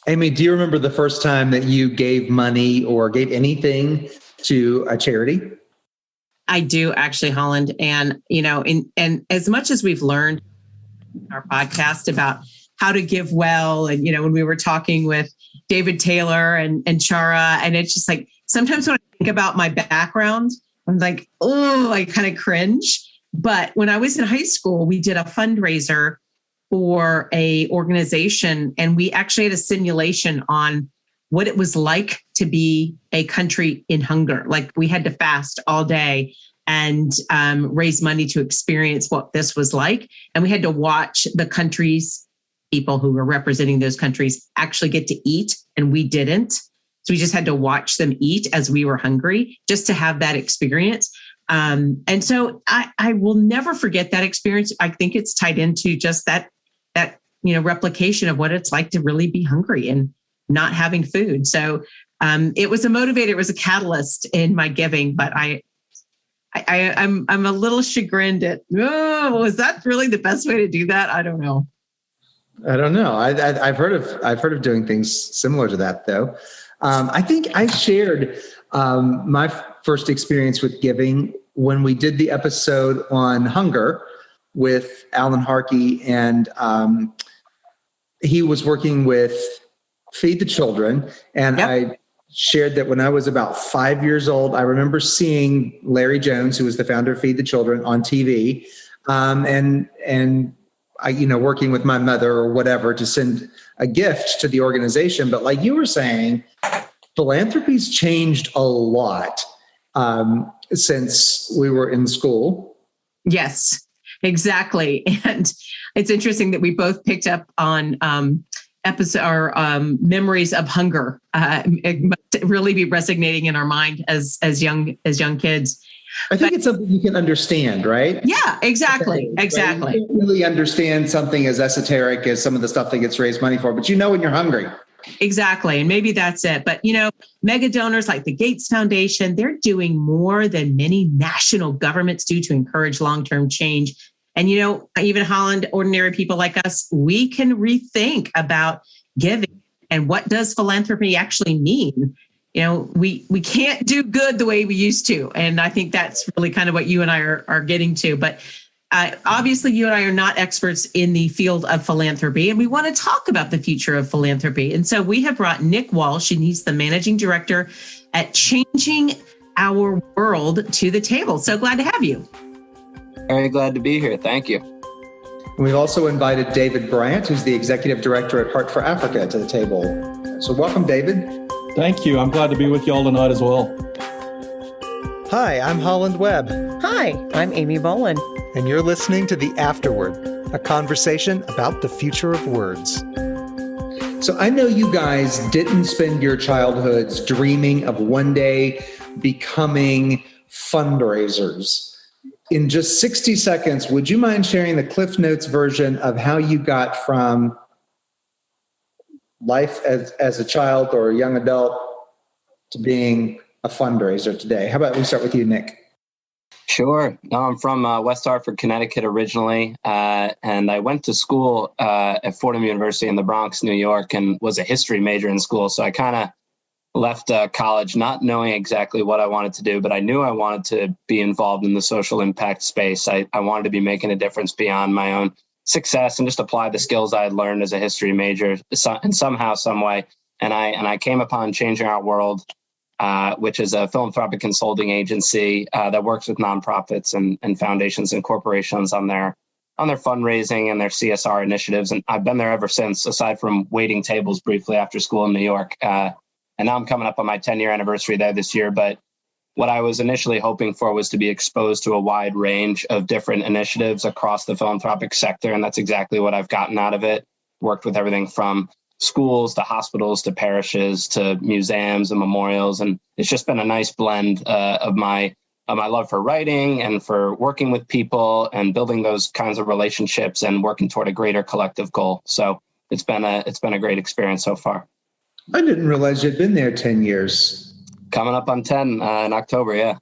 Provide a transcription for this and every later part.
Amy, do you remember the first time that you gave money or gave anything to a charity? I do actually, Holland. And, and as much as we've learned in our podcast about how to give well, and, when we were talking with David Taylor and Chara, and it's just like, sometimes when I think about my background, I'm like, oh, I kind of cringe. But when I was in high school, we did a fundraiser for a organization, and we actually had a simulation on what it was like to be a country in hunger. Like, we had to fast all day and raise money to experience what this was like. And we had to watch the countries, people who were representing those countries actually get to eat, and we didn't. So we just had to watch them eat as we were hungry, just to have that experience. And so I will never forget that experience. I think it's tied into just that replication of what it's like to really be hungry and not having food. So it was a motivator, it was a catalyst in my giving, but I'm a little chagrined at, was that really the best way to do that? I don't know. I've heard of doing things similar to that, though. I think I shared my first experience with giving when we did the episode on hunger with Alan Harkey, and he was working with Feed the Children. And yep. I shared that when I was about 5 years old, I remember seeing Larry Jones, who was the founder of Feed the Children, on TV, and I, working with my mother or whatever to send a gift to the organization. But like you were saying, philanthropy's changed a lot since we were in school. Yes, exactly. And it's interesting that we both picked up on memories of hunger. It must really be resonating in our mind as young kids. I think it's something you can understand, right? Yeah, exactly. Right? You can't really understand something as esoteric as some of the stuff that gets raised money for, but when you're hungry. Exactly. And maybe that's it. But, mega donors like the Gates Foundation, they're doing more than many national governments do to encourage long-term change. And, even Holland, ordinary people like us, we can rethink about giving and what does philanthropy actually mean. We can't do good the way we used to. And I think that's really kind of what you and I are getting to. But obviously, you and I are not experts in the field of philanthropy, and we want to talk about the future of philanthropy. And so we have brought Nick Walsh, and he's the managing director at Changing Our World, to the table. So glad to have you. Very glad to be here. Thank you. We've also invited David Bryant, who's the executive director at Heart for Africa, to the table. So welcome, David. Thank you. I'm glad to be with you all tonight as well. Hi, I'm Holland Webb. Hi, I'm Amy Boland. And you're listening to The Afterword, a conversation about the future of words. So I know you guys didn't spend your childhoods dreaming of one day becoming fundraisers. In just 60 seconds, would you mind sharing the Cliff Notes version of how you got from life as a child or a young adult to being a fundraiser today? How about we start with you, Nick? Sure. No, I'm from West Hartford, Connecticut originally, and I went to school at Fordham University in the Bronx, New York, and was a history major in school. So I kind of left college not knowing exactly what I wanted to do, but I knew I wanted to be involved in the social impact space. I wanted to be making a difference beyond my own success and just apply the skills I had learned as a history major in somehow, some way. And I came upon Changing Our World, which is a philanthropic consulting agency that works with nonprofits and foundations and corporations on their fundraising and their CSR initiatives. And I've been there ever since, aside from waiting tables briefly after school in New York. And now I'm coming up on my 10-year anniversary there this year. But what I was initially hoping for was to be exposed to a wide range of different initiatives across the philanthropic sector. And that's exactly what I've gotten out of it. Worked with everything from schools to hospitals to parishes to museums and memorials. And it's just been a nice blend of my love for writing and for working with people and building those kinds of relationships and working toward a greater collective goal. So it's been a great experience so far. I didn't realize you'd been there 10 years. Coming up on 10 in October, yeah.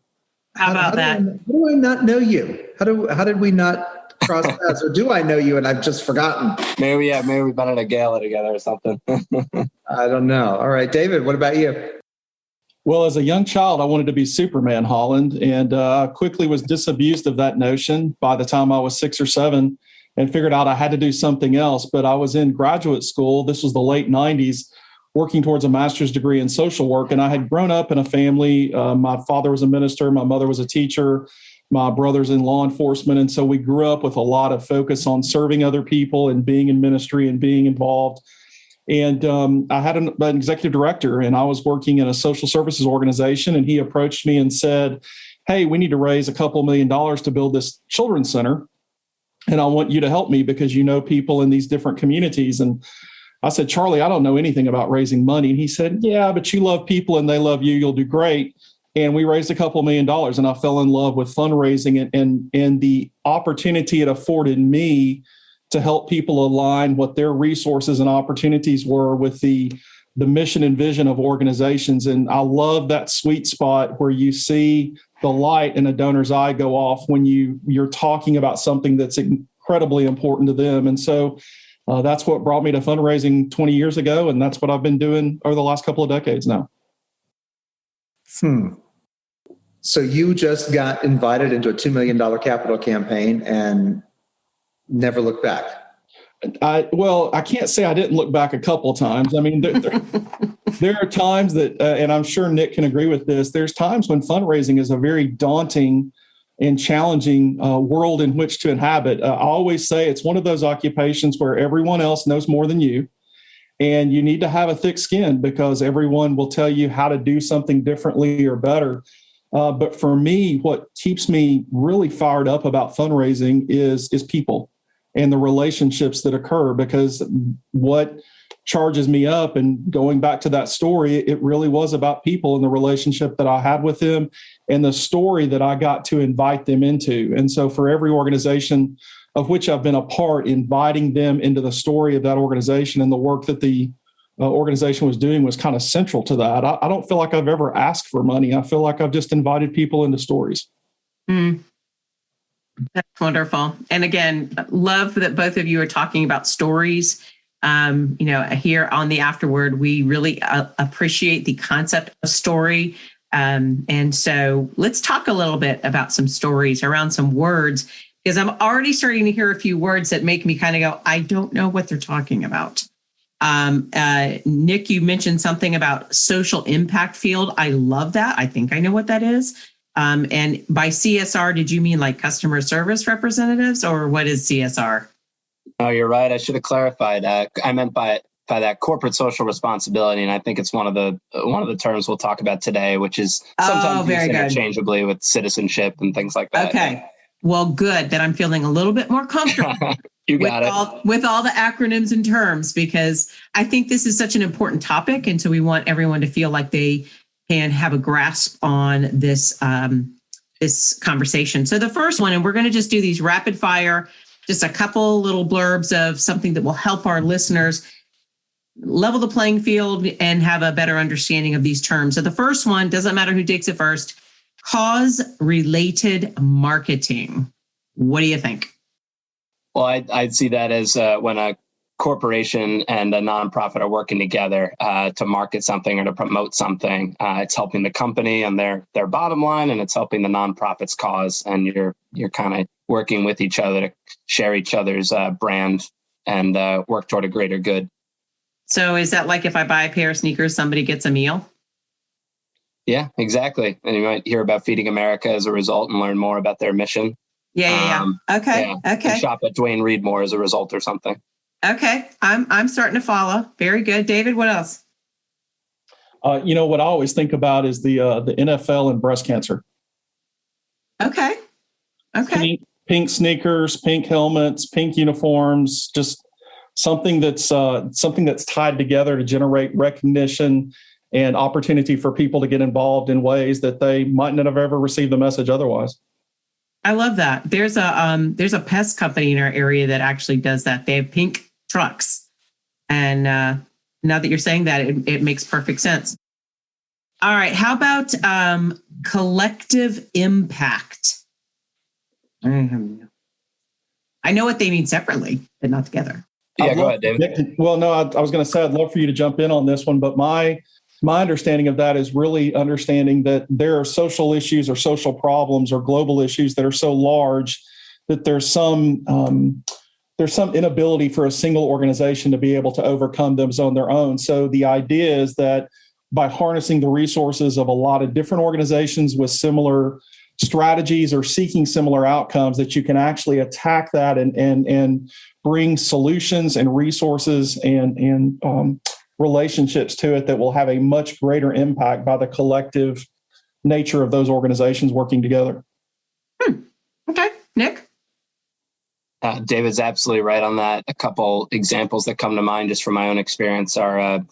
How about that? How do I not know you? How did we not cross paths? Or do I know you and I've just forgotten? Maybe we've been at a gala together or something. I don't know. All right, David, what about you? Well, as a young child, I wanted to be Superman, Holland, and quickly was disabused of that notion by the time I was 6 or 7 and figured out I had to do something else. But I was in graduate school. This was the late 90s, working towards a master's degree in social work. And I had grown up in a family. My father was a minister. My mother was a teacher. My brother's in law enforcement. And so we grew up with a lot of focus on serving other people and being in ministry and being involved. And I had an executive director, and I was working in a social services organization, and he approached me and said, hey, we need to raise a couple $1 million to build this children's center. And I want you to help me because you know people in these different communities. And I said, Charlie, I don't know anything about raising money. And he said, yeah, but you love people and they love you. You'll do great. And we raised a couple $1 million, and I fell in love with fundraising and the opportunity it afforded me to help people align what their resources and opportunities were with the mission and vision of organizations. And I love that sweet spot where you see the light in a donor's eye go off when you're talking about something that's incredibly important to them. And so that's what brought me to fundraising 20 years ago. And that's what I've been doing over the last couple of decades now. So you just got invited into a $2 million capital campaign and never looked back. I can't say I didn't look back a couple of times. I mean, there are times that, and I'm sure Nick can agree with this, there's times when fundraising is a very daunting and challenging world in which to inhabit. I always say it's one of those occupations where everyone else knows more than you, and you need to have a thick skin because everyone will tell you how to do something differently or better. But for me, what keeps me really fired up about fundraising is people and the relationships that occur, because what charges me up, and going back to that story, it really was about people and the relationship that I had with them and the story that I got to invite them into. And so for every organization of which I've been a part, inviting them into the story of that organization and the work that the organization was doing was kind of central to that. I don't feel like I've ever asked for money. I feel like I've just invited people into stories. That's wonderful. And again, love that both of you are talking about stories. Here on the Afterword, we really appreciate the concept of story. And so let's talk a little bit about some stories around some words, because I'm already starting to hear a few words that make me kind of go, I don't know what they're talking about. Nick, you mentioned something about social impact field. I love that. I think I know what that is. And by CSR, did you mean like customer service representatives, or what is CSR? Oh, you're right. I should have clarified. I meant by that corporate social responsibility, and I think it's one of the terms we'll talk about today, which is sometimes used interchangeably with citizenship and things like that. Okay. Well, good. Then I'm feeling a little bit more comfortable. You got it. With all the acronyms and terms, because I think this is such an important topic. And so we want everyone to feel like they can have a grasp on this, this conversation. So the first one, and we're going to just do these rapid fire, just a couple little blurbs of something that will help our listeners level the playing field and have a better understanding of these terms. So the first one, doesn't matter who takes it first, cause-related marketing. What do you think? Well, I'd see that as when a corporation and a nonprofit are working together to market something or to promote something. It's helping the company and their bottom line, and it's helping the nonprofit's cause. And you're kind of working with each other to share each other's brand and work toward a greater good. So is that like if I buy a pair of sneakers, somebody gets a meal? Yeah, exactly. And you might hear about Feeding America as a result and learn more about their mission. Yeah. Okay. And shop at Dwayne Reed more as a result or something. Okay. I'm starting to follow. Very good. David, what else? What I always think about is the NFL and breast cancer. Okay. Pink sneakers, pink helmets, pink uniforms, just something that's tied together to generate recognition and opportunity for people to get involved in ways that they might not have ever received the message otherwise. I love that. There's a pest company in our area that actually does that. They have pink trucks. And now that you're saying that, it makes perfect sense. All right. How about collective impact? I know what they mean separately, but not together. Yeah, go ahead, David. Well, no, I was going to say I'd love for you to jump in on this one, but my understanding of that is really understanding that there are social issues or social problems or global issues that are so large that there's some inability for a single organization to be able to overcome those on their own. So the idea is that by harnessing the resources of a lot of different organizations with similar strategies or seeking similar outcomes, that you can actually attack that and bring solutions and resources and relationships to it that will have a much greater impact by the collective nature of those organizations working together. Okay, Nick? David's absolutely right on that. A couple examples that come to mind just from my own experience are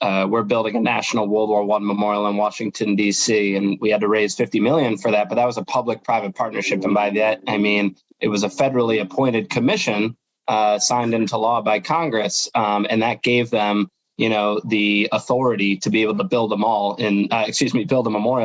we're building a national World War I memorial in Washington, D.C., and we had to raise $50 million for that, but that was a public-private partnership. And by that, I mean, it was a federally appointed commission signed into law by Congress, and that gave them, the authority to be able to build a memorial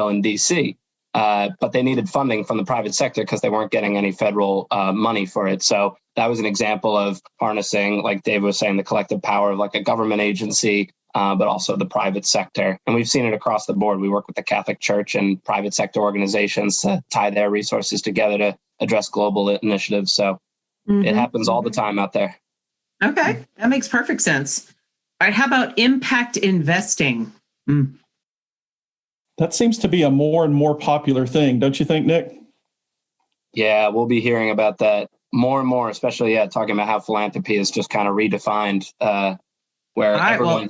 in D.C., but they needed funding from the private sector because they weren't getting any federal money for it. So that was an example of harnessing, like Dave was saying, the collective power of like a government agency, but also the private sector. And we've seen it across the board. We work with the Catholic Church and private sector organizations to tie their resources together to address global initiatives. So it happens all the time out there. Okay, that makes perfect sense. All right, how about impact investing? That seems to be a more and more popular thing, don't you think, Nick? Yeah, we'll be hearing about that more and more, especially talking about how philanthropy is just kind of redefined. Where all right, everyone,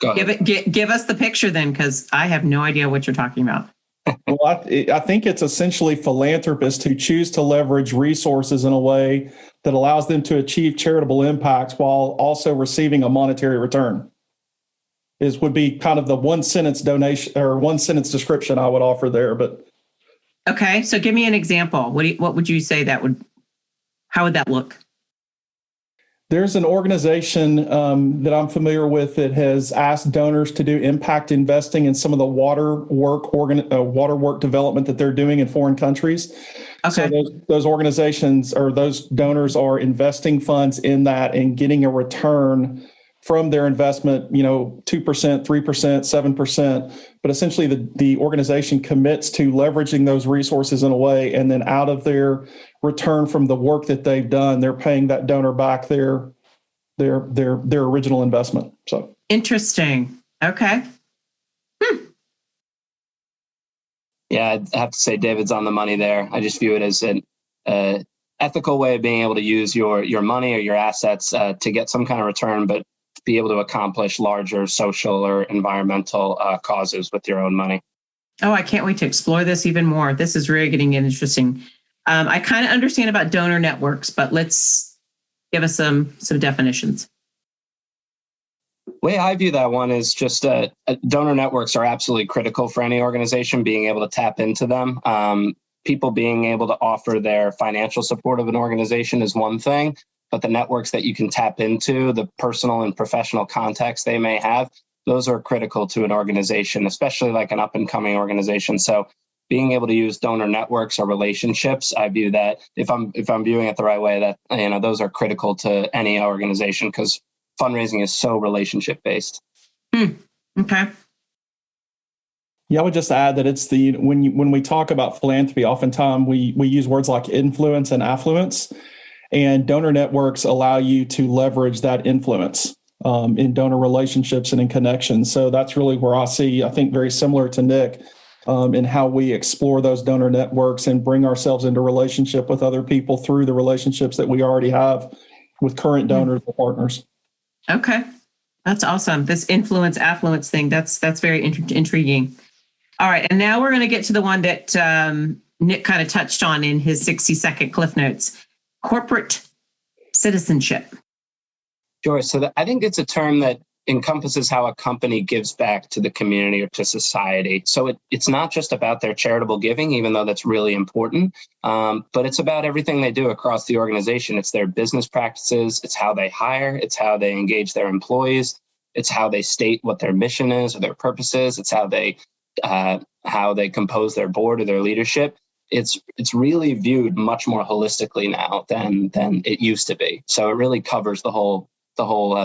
go ahead. Give us the picture then, because I have no idea what you're talking about. Well, I think it's essentially philanthropists who choose to leverage resources in a way that allows them to achieve charitable impacts while also receiving a monetary return. Would be kind of the one sentence donation or one sentence description I would offer there. But okay, so give me an example. What would you say how would that look? There's an organization that I'm familiar with that has asked donors to do impact investing in some of the water work development that they're doing in foreign countries. Okay. So those organizations or those donors are investing funds in that and getting a return from their investment, 2%, 3%, 7%. But essentially the organization commits to leveraging those resources in a way, and then out of their return from the work that they've done, they're paying that donor back their original investment. So interesting. Okay. Yeah, I'd have to say David's on the money there. I just view it as an ethical way of being able to use your money or your assets to get some kind of return, but be able to accomplish larger social or environmental causes with your own money. Oh, I can't wait to explore this even more. This is really getting interesting. I kind of understand about donor networks, but let's give us some definitions. The way I view that one is just donor networks are absolutely critical for any organization, being able to tap into them. People being able to offer their financial support of an organization is one thing, but the networks that you can tap into, the personal and professional contacts they may have, those are critical to an organization, especially like an up and coming organization. So being able to use donor networks or relationships, I view that if I'm viewing it the right way, that those are critical to any organization because fundraising is so relationship based. Okay. Yeah, I would just add that it's when we talk about philanthropy, oftentimes we use words like influence and affluence. And donor networks allow you to leverage that influence in donor relationships and in connections. So that's really where I think very similar to Nick in how we explore those donor networks and bring ourselves into relationship with other people through the relationships that we already have with current donors or partners. Okay, that's awesome. This influence affluence thing, that's very intriguing. All right, and now we're going to get to the one that Nick kind of touched on in his 60-second Cliff Notes. Corporate citizenship. Sure. So I think it's a term that encompasses how a company gives back to the community or to society. So it's not just about their charitable giving, even though that's really important, but it's about everything they do across the organization. It's their business practices. It's how they hire. It's how they engage their employees. It's how they state what their mission is or their purpose is. It's how they compose their board or their leadership. It's really viewed much more holistically now than it used to be. So it really covers the whole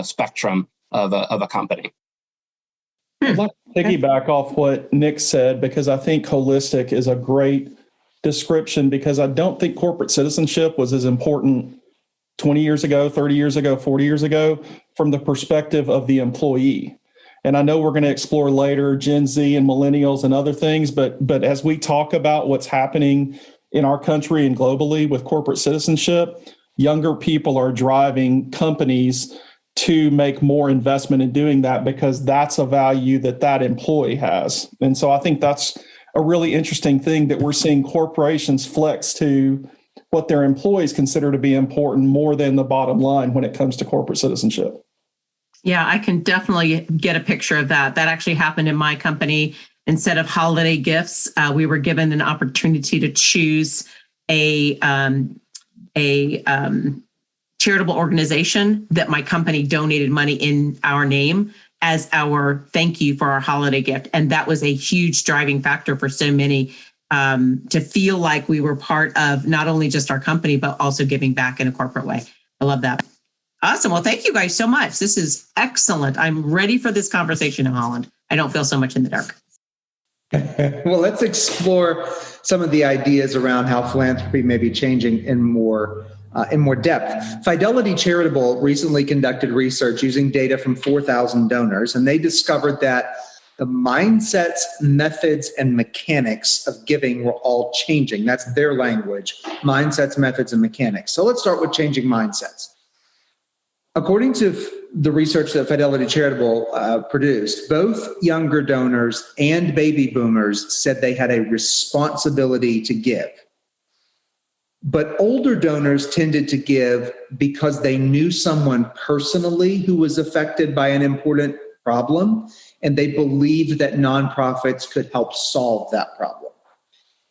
spectrum of a company. I'd like to piggyback off what Nick said, because I think holistic is a great description, because I don't think corporate citizenship was as important 20 years ago, 30 years ago, 40 years ago, from the perspective of the employee. And I know we're going to explore later Gen Z and millennials and other things, but as we talk about what's happening in our country and globally with corporate citizenship, younger people are driving companies to make more investment in doing that, because that's a value that employee has. And so I think that's a really interesting thing, that we're seeing corporations flex to what their employees consider to be important more than the bottom line when it comes to corporate citizenship. Yeah, I can definitely get a picture of that. That actually happened in my company. Instead of holiday gifts, we were given an opportunity to choose a charitable organization that my company donated money in our name as our thank you for our holiday gift. And that was a huge driving factor for so many, to feel like we were part of not only just our company, but also giving back in a corporate way. I love that. Awesome. Well, thank you guys so much. This is excellent. I'm ready for this conversation in Holland. I don't feel so much in the dark. Well, let's explore some of the ideas around how philanthropy may be changing in more depth. Fidelity Charitable recently conducted research using data from 4,000 donors, and they discovered that the mindsets, methods, and mechanics of giving were all changing. That's their language: mindsets, methods, and mechanics. So let's start with changing mindsets. According to the research that Fidelity Charitable produced, both younger donors and baby boomers said they had a responsibility to give. But older donors tended to give because they knew someone personally who was affected by an important problem, and they believed that nonprofits could help solve that problem.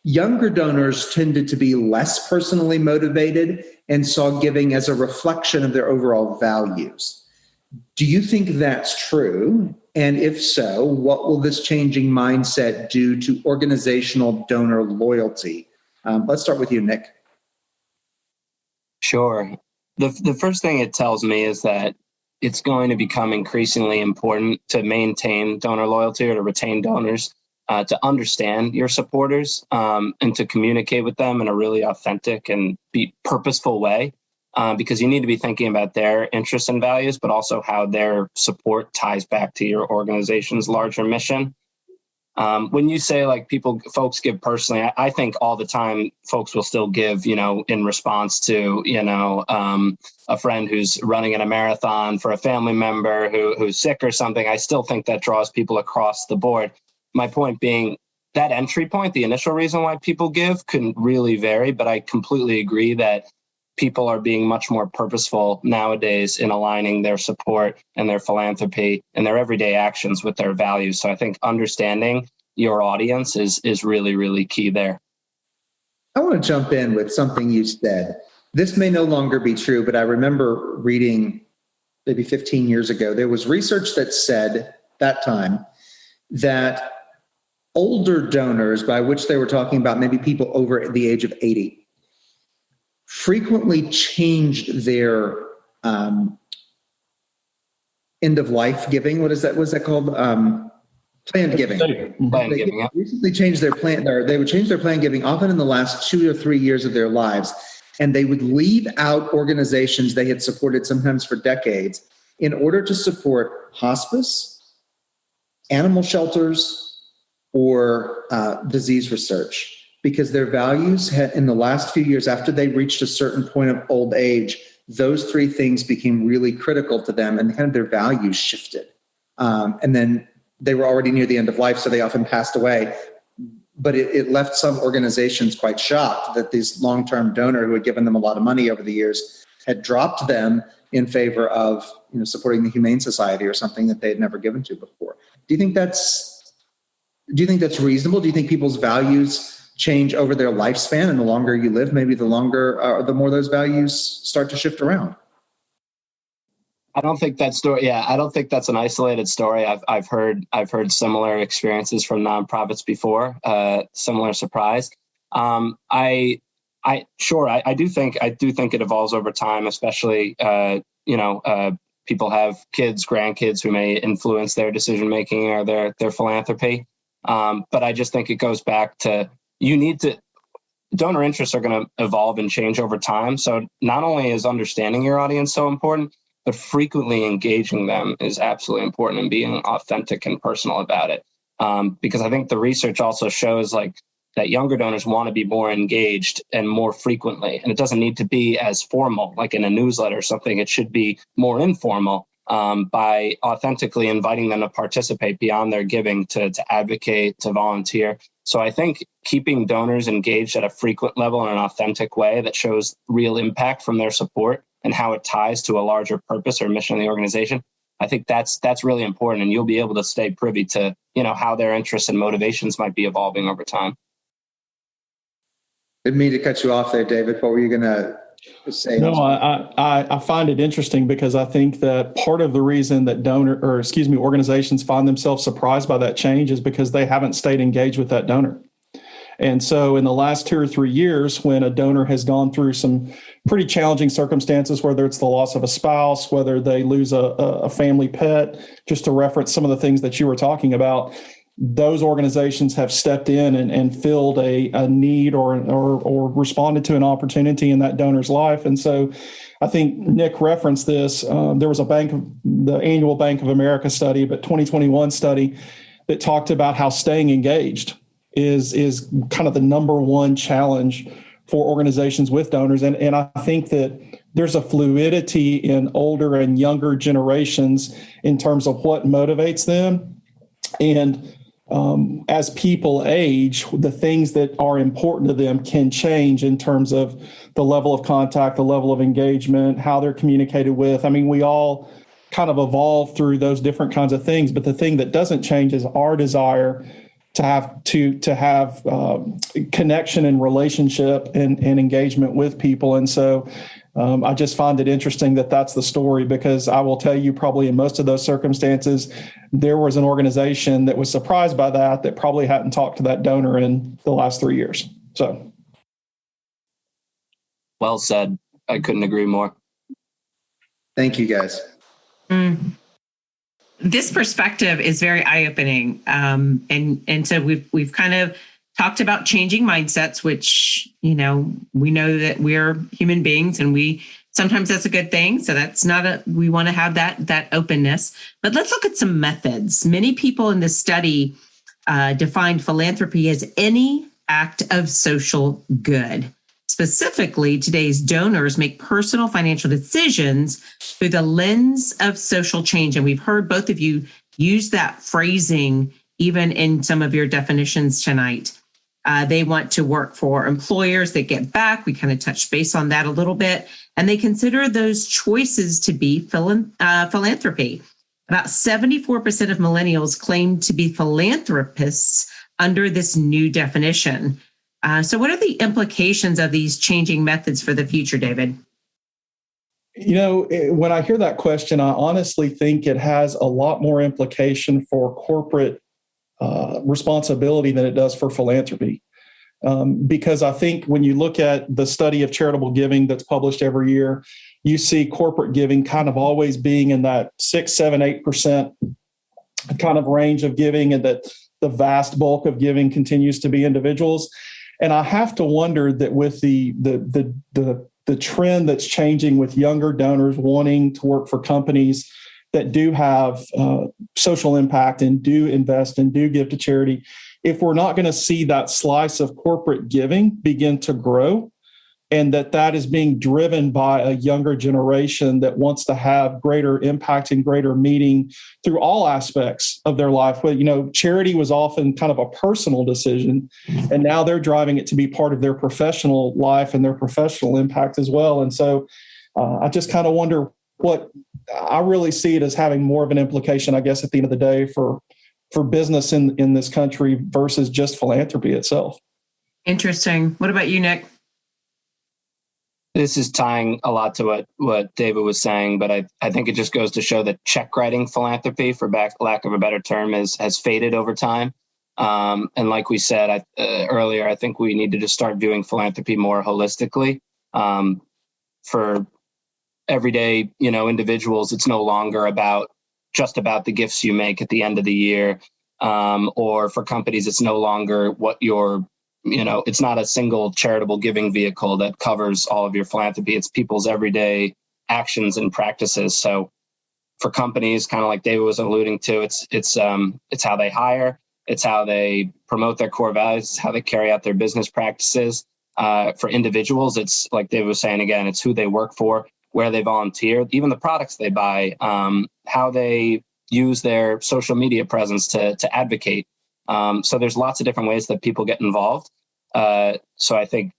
Younger donors tended to be less personally motivated and saw giving as a reflection of their overall values. Do you think that's true? And if so, what will this changing mindset do to organizational donor loyalty? Let's start with you, Nick. Sure. The first thing it tells me is that it's going to become increasingly important to maintain donor loyalty, or to retain donors, to understand your supporters, and to communicate with them in a really authentic and purposeful way, because you need to be thinking about their interests and values, but also how their support ties back to your organization's larger mission. When you say like folks give personally, I think all the time folks will still give, in response to, a friend who's running in a marathon, for a family member who's sick or something. I still think that draws people across the board. My point being, that entry point, the initial reason why people give, can really vary, but I completely agree that people are being much more purposeful nowadays in aligning their support and their philanthropy and their everyday actions with their values. So I think understanding your audience is really, really key there. I want to jump in with something you said. This may no longer be true, but I remember reading maybe 15 years ago, there was research that said that time that older donors, by which they were talking about maybe people over the age of 80, frequently changed their end of life giving. What is that? What's that called? Planned giving. Planned giving, yeah. Recently changed their plan. They would change their planned giving often in the last 2 or 3 years of their lives, and they would leave out organizations they had supported sometimes for decades in order to support hospice, animal shelters, or disease research, because their values had, in the last few years, after they reached a certain point of old age, those three things became really critical to them, and kind of their values shifted. And then they were already near the end of life, so they often passed away. But it left some organizations quite shocked that this long-term donor who had given them a lot of money over the years had dropped them in favor of supporting the Humane Society or something that they had never given to before. Do you think that's reasonable? Do you think people's values change over their lifespan, and the longer you live, maybe the more those values start to shift around? I don't think that story. Yeah, I don't think that's an isolated story. I've heard similar experiences from nonprofits before. Similar surprise. I do think it evolves over time, especially people have kids, grandkids who may influence their decision making or their philanthropy. But I just think it goes back to donor interests are going to evolve and change over time. So not only is understanding your audience so important, but frequently engaging them is absolutely important, and being authentic and personal about it. Because I think the research also shows that younger donors want to be more engaged and more frequently. And it doesn't need to be as formal, like in a newsletter or something. It should be more informal, by authentically inviting them to participate beyond their giving, to advocate, to volunteer. So I think keeping donors engaged at a frequent level in an authentic way that shows real impact from their support and how it ties to a larger purpose or mission of the organization, I think that's really important. And you'll be able to stay privy to, how their interests and motivations might be evolving over time. Didn't mean to cut you off there, David. What were you going to say? No, I find it interesting because I think that part of the reason that organizations find themselves surprised by that change is because they haven't stayed engaged with that donor. And so in the last 2 or 3 years, when a donor has gone through some pretty challenging circumstances, whether it's the loss of a spouse, whether they lose a family pet, just to reference some of the things that you were talking about, those organizations have stepped in and filled a need or responded to an opportunity in that donor's life. And so I think Nick referenced this. There was the annual Bank of America study, but 2021 study that talked about how staying engaged is kind of the number one challenge for organizations with donors. And I think that there's a fluidity in older and younger generations in terms of what motivates them. And as people age, the things that are important to them can change in terms of the level of contact, the level of engagement, how they're communicated with. I mean, we all kind of evolve through those different kinds of things, but the thing that doesn't change is our desire to have connection and relationship and engagement with people. And so I just find it interesting that that's the story, because I will tell you, probably in most of those circumstances, there was an organization that was surprised by that probably hadn't talked to that donor in the last 3 years. So. Well said. I couldn't agree more. Thank you, guys. This perspective is very eye-opening. And so we've kind of talked about changing mindsets, which, we know that we're human beings and sometimes that's a good thing. So that's we want to have that openness, but let's look at some methods. Many people in this study defined philanthropy as any act of social good. Specifically, today's donors make personal financial decisions through the lens of social change. And we've heard both of you use that phrasing even in some of your definitions tonight. They want to work for employers that get back. We kind of touched base on that a little bit. And they consider those choices to be philanthropy. About 74% of millennials claim to be philanthropists under this new definition. So what are the implications of these changing methods for the future, David? When I hear that question, I honestly think it has a lot more implication for corporate responsibility than it does for philanthropy. Because I think when you look at the study of charitable giving that's published every year, you see corporate giving kind of always being in that 6, 7, 8% kind of range of giving, and that the vast bulk of giving continues to be individuals. And I have to wonder that with the trend that's changing with younger donors wanting to work for companies that do have social impact and do invest and do give to charity, if we're not going to see that slice of corporate giving begin to grow, and that is being driven by a younger generation that wants to have greater impact and greater meaning through all aspects of their life. Well, charity was often kind of a personal decision, and now they're driving it to be part of their professional life and their professional impact as well. And so I just kind of wonder what I really see it as having more of an implication, I guess, at the end of the day for business in this country versus just philanthropy itself. Interesting. What about you, Nick? This is tying a lot to what David was saying, but I think it just goes to show that check writing philanthropy, for lack of a better term, has faded over time. And like we said earlier, I think we need to just start viewing philanthropy more holistically. For everyday, individuals, it's no longer just about the gifts you make at the end of the year. Or for companies, it's no longer what it's not a single charitable giving vehicle that covers all of your philanthropy. It's people's everyday actions and practices. So for companies, kind of like David was alluding to, it's how they hire, it's how they promote their core values, it's how they carry out their business practices. For individuals, it's like David was saying again, it's who they work for, where they volunteer, even the products they buy, how they use their social media presence to advocate. So there's lots of different ways that people get involved. So I think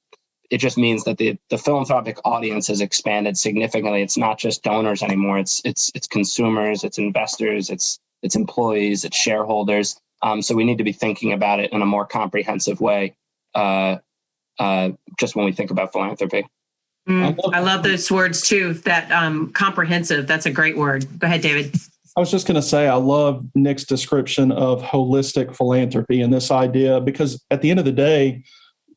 it just means that the philanthropic audience has expanded significantly. It's not just donors anymore. It's consumers, it's investors, it's employees, it's shareholders. So we need to be thinking about it in a more comprehensive way, just when we think about philanthropy. I love those words too, that comprehensive. That's a great word. Go ahead, David. I was just going to say, I love Nick's description of holistic philanthropy and this idea, because at the end of the day,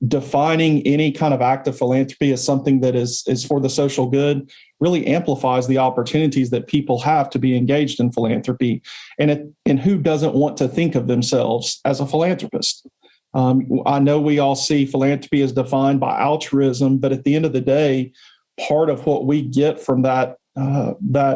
defining any kind of act of philanthropy as something that is for the social good really amplifies the opportunities that people have to be engaged in philanthropy. And who doesn't want to think of themselves as a philanthropist? I know we all see philanthropy as defined by altruism, but at the end of the day, part of what we get from that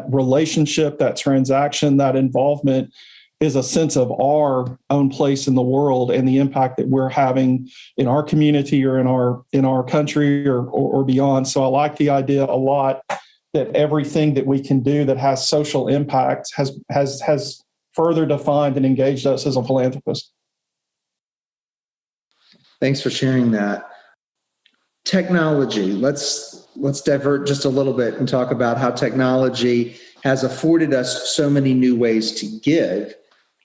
relationship, that transaction, that involvement is a sense of our own place in the world and the impact that we're having in our community or in our country or beyond. So I like the idea a lot that everything that we can do that has social impact has further defined and engaged us as a philanthropist. Thanks for sharing that. Technology. Let's divert just a little bit and talk about how technology has afforded us so many new ways to give.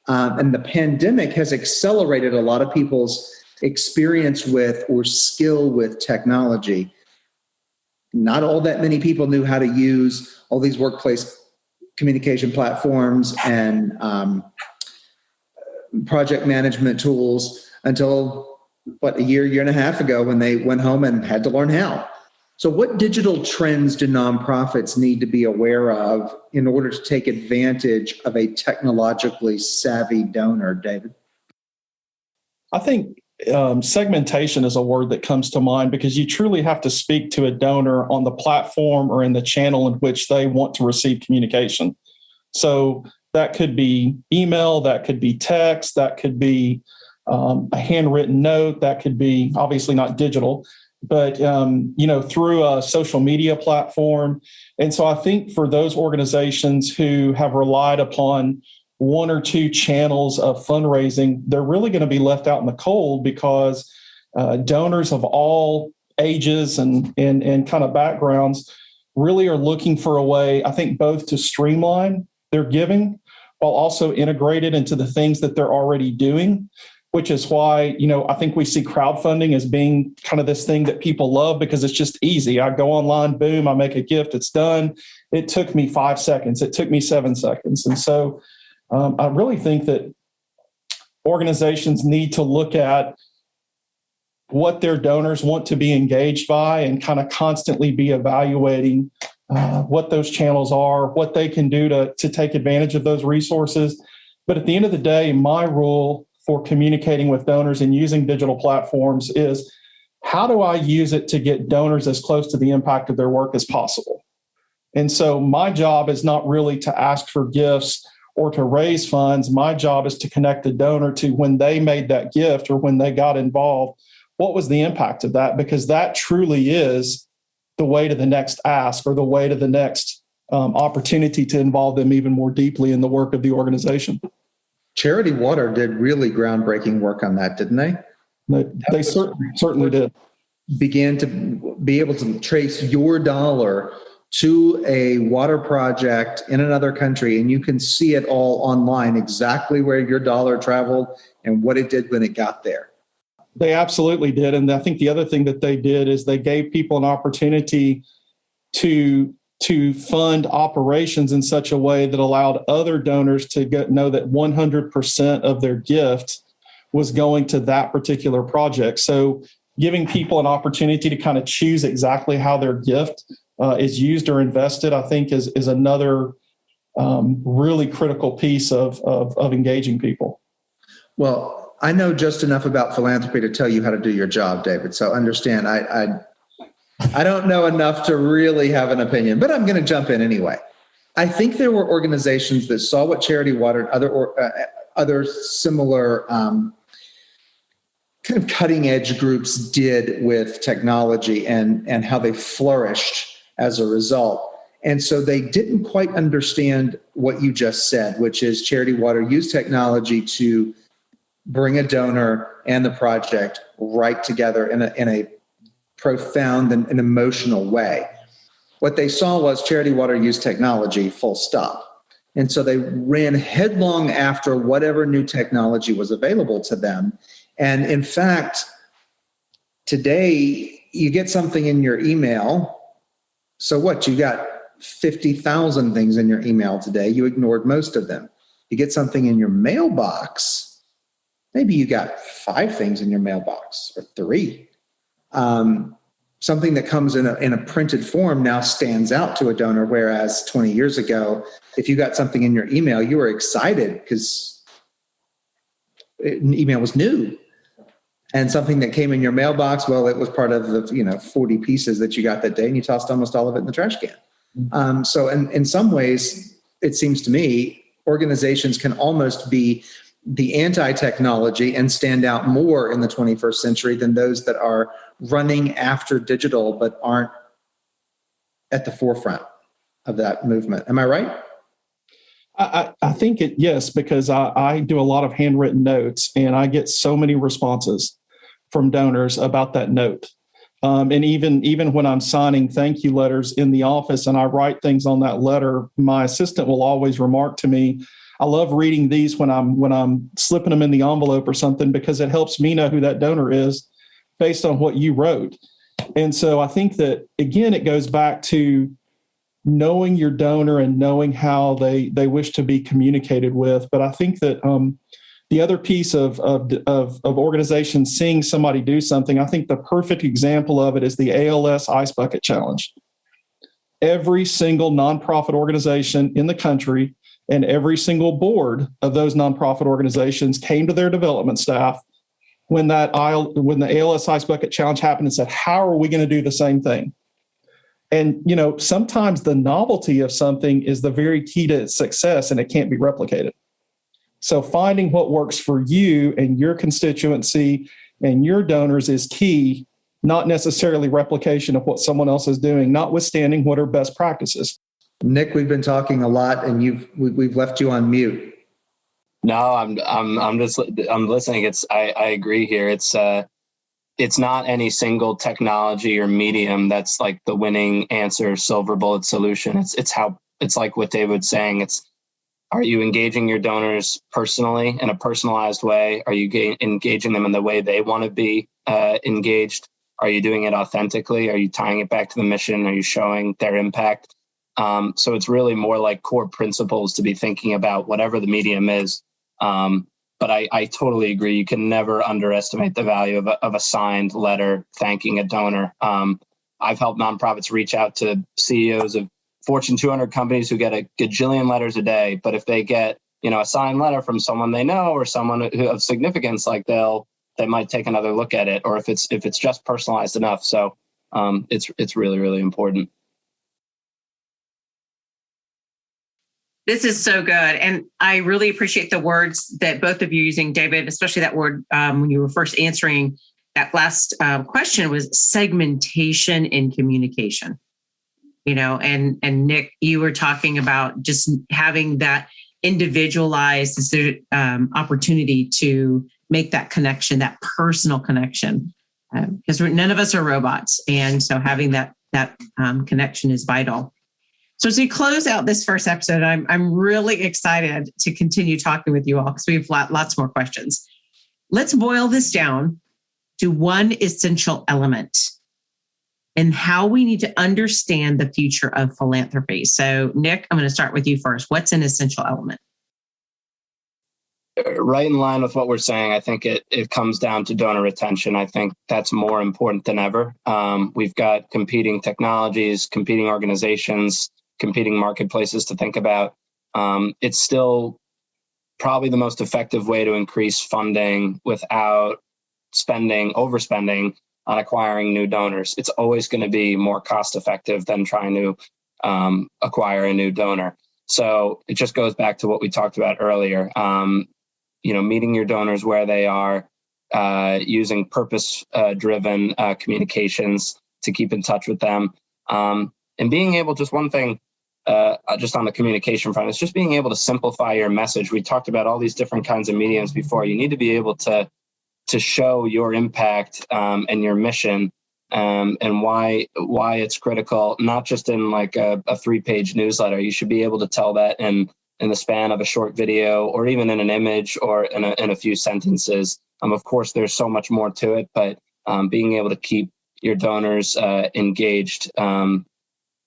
And the pandemic has accelerated a lot of people's experience with or skill with technology. Not all that many people knew how to use all these workplace communication platforms and project management tools until a year and a half ago when they went home and had to learn how. So what digital trends do nonprofits need to be aware of in order to take advantage of a technologically savvy donor, David? I think segmentation is a word that comes to mind because you truly have to speak to a donor on the platform or in the channel in which they want to receive communication. So that could be email, that could be text, that could be a handwritten note, that could be obviously not digital, but through a social media platform. And so I think for those organizations who have relied upon one or two channels of fundraising, they're really going to be left out in the cold because donors of all ages and kind of backgrounds really are looking for a way, I think, both to streamline their giving while also integrate it into the things that they're already doing, which is why, I think we see crowdfunding as being kind of this thing that people love because it's just easy. I go online, boom, I make a gift, it's done. It took me 5 seconds. It took me 7 seconds. And so I really think that organizations need to look at what their donors want to be engaged by and kind of constantly be evaluating what those channels are, what they can do to take advantage of those resources. But at the end of the day, my rule for communicating with donors and using digital platforms is how do I use it to get donors as close to the impact of their work as possible? And so my job is not really to ask for gifts or to raise funds. My job is to connect the donor to when they made that gift or when they got involved, what was the impact of that? Because that truly is the way to the next ask or the way to the next opportunity to involve them even more deeply in the work of the organization. Charity Water did really groundbreaking work on that, didn't they? They certainly did. Began to be able to trace your dollar to a water project in another country, and you can see it all online, exactly where your dollar traveled and what it did when it got there. They absolutely did. And I think the other thing that they did is they gave people an opportunity to fund operations in such a way that allowed other donors to know that 100% of their gift was going to that particular project. So giving people an opportunity to kind of choose exactly how their gift is used or invested, I think is another really critical piece of engaging people. Well, I know just enough about philanthropy to tell you how to do your job, David. So understand, I don't know enough to really have an opinion, but I'm going to jump in anyway. I think there were organizations that saw what Charity Water and other similar kind of cutting edge groups did with technology and how they flourished as a result. And so they didn't quite understand what you just said, which is Charity Water used technology to bring a donor and the project right together in a profound and an emotional way. What they saw was Charity Water used technology, full stop. And so they ran headlong after whatever new technology was available to them. And in fact, today you get something in your email. So what? You got 50,000 things in your email today. You ignored most of them. You get something in your mailbox. Maybe you got 5 things in your mailbox or 3. Something that comes in a printed form now stands out to a donor, whereas 20 years ago, if you got something in your email, you were excited because email was new. And something that came in your mailbox, well, it was part of the 40 pieces that you got that day, and you tossed almost all of it in the trash can. So in some ways, it seems to me, organizations can almost be the anti-technology and stand out more in the 21st century than those that are running after digital but aren't at the forefront of that movement. Am I right? I think yes, because I do a lot of handwritten notes and I get so many responses from donors about that note. And even when I'm signing thank you letters in the office and I write things on that letter, my assistant will always remark to me, I love reading these when I'm slipping them in the envelope or something, because it helps me know who that donor is based on what you wrote. And so I think that, again, it goes back to knowing your donor and knowing how they wish to be communicated with. But I think that the other piece of organizations seeing somebody do something, I think the perfect example of it is the Als Ice Bucket Challenge. Every single nonprofit organization in the country and every single board of those nonprofit organizations came to their development staff when the Als Ice Bucket Challenge happened and said, how are we going to do the same thing? And, sometimes the novelty of something is the very key to its success, and it can't be replicated. So finding what works for you and your constituency and your donors is key, not necessarily replication of what someone else is doing, notwithstanding what are best practices. Nick, we've been talking a lot, and we've left you on mute. No, I'm listening. I agree here. It's not any single technology or medium that's like the winning answer, silver bullet solution. It's like what David was saying. Are you engaging your donors personally in a personalized way? Are you engaging them in the way they want to be engaged? Are you doing it authentically? Are you tying it back to the mission? Are you showing their impact? So it's really more like core principles to be thinking about, whatever the medium is. But I totally agree. You can never underestimate the value of a signed letter thanking a donor. I've helped nonprofits reach out to CEOs of Fortune 200 companies who get a gajillion letters a day. But if they get, a signed letter from someone they know or someone of significance, like they might take another look at it, or if it's just personalized enough. So it's really, really important. This is so good. And I really appreciate the words that both of you using, David, especially that word when you were first answering that last question was segmentation in communication. And Nick, you were talking about just having that individualized opportunity to make that connection, that personal connection, because none of us are robots. And so having that connection is vital. So as we close out this first episode, I'm really excited to continue talking with you all because we have lots more questions. Let's boil this down to one essential element and how we need to understand the future of philanthropy. So Nick, I'm going to start with you first. What's an essential element? right in line with what we're saying. I think it comes down to donor retention. I think that's more important than ever. We've got competing technologies, competing organizations, competing marketplaces to think about. It's still probably the most effective way to increase funding without overspending on acquiring new donors. It's always going to be more cost effective than trying to acquire a new donor. So it just goes back to what we talked about earlier. Meeting your donors where they are, using purpose-driven communications to keep in touch with them, and being able, just one thing, just on the communication front, is just being able to simplify your message. We talked about all these different kinds of mediums before. You need to be able to show your impact and your mission, and why it's critical, not just in like a 3-page newsletter. You should be able to tell that in the span of a short video, or even in an image, or in a few sentences. Of course, there's so much more to it, but being able to keep your donors engaged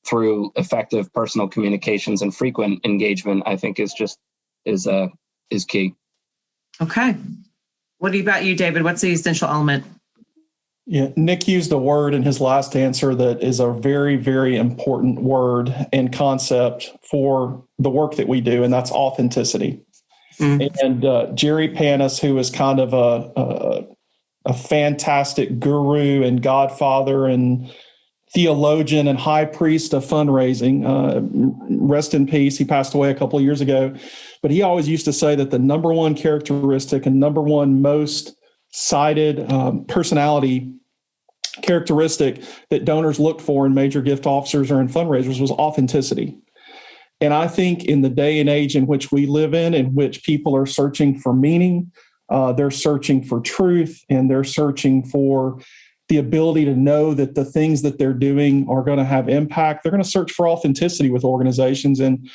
through effective personal communications and frequent engagement, I think is key. Okay. What about you, David? What's the essential element? Yeah, Nick used a word in his last answer that is a very, very important word and concept for the work that we do, and that's authenticity. And Jerry Panis, who is kind of a fantastic guru and godfather and theologian and high priest of fundraising, rest in peace. He passed away a couple of years ago, but he always used to say that the number one characteristic and number one most cited personality characteristic that donors looked for in major gift officers or in fundraisers was authenticity. And I think in the day and age in which we live in which people are searching for meaning, they're searching for truth, and they're searching for the ability to know that the things that they're doing are going to have impact. They're going to search for authenticity with organizations. And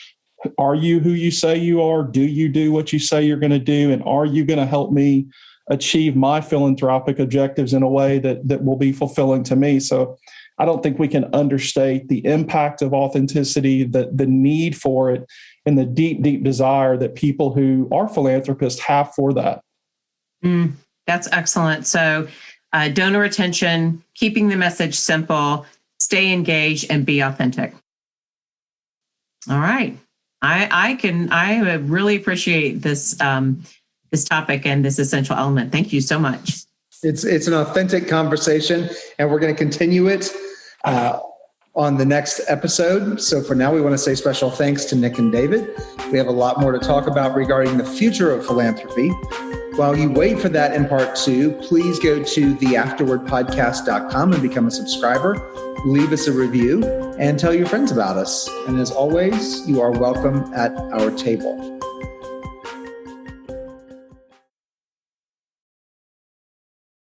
are you who you say you are? Do you do what you say you're going to do? And are you going to help me achieve my philanthropic objectives in a way that will be fulfilling to me? So I don't think we can understate the impact of authenticity, the need for it, and the deep, deep desire that people who are philanthropists have for that. That's excellent. So donor retention, keeping the message simple, stay engaged, and be authentic. All right. I really appreciate this this topic and this essential element. Thank you so much. It's an authentic conversation, and we're going to continue it on the next episode. So for now, we want to say special thanks to Nick and David. We have a lot more to talk about regarding the future of philanthropy. While you wait for that in part 2, please go to theafterwordpodcast.com and become a subscriber. Leave us a review and tell your friends about us. And as always, you are welcome at our table.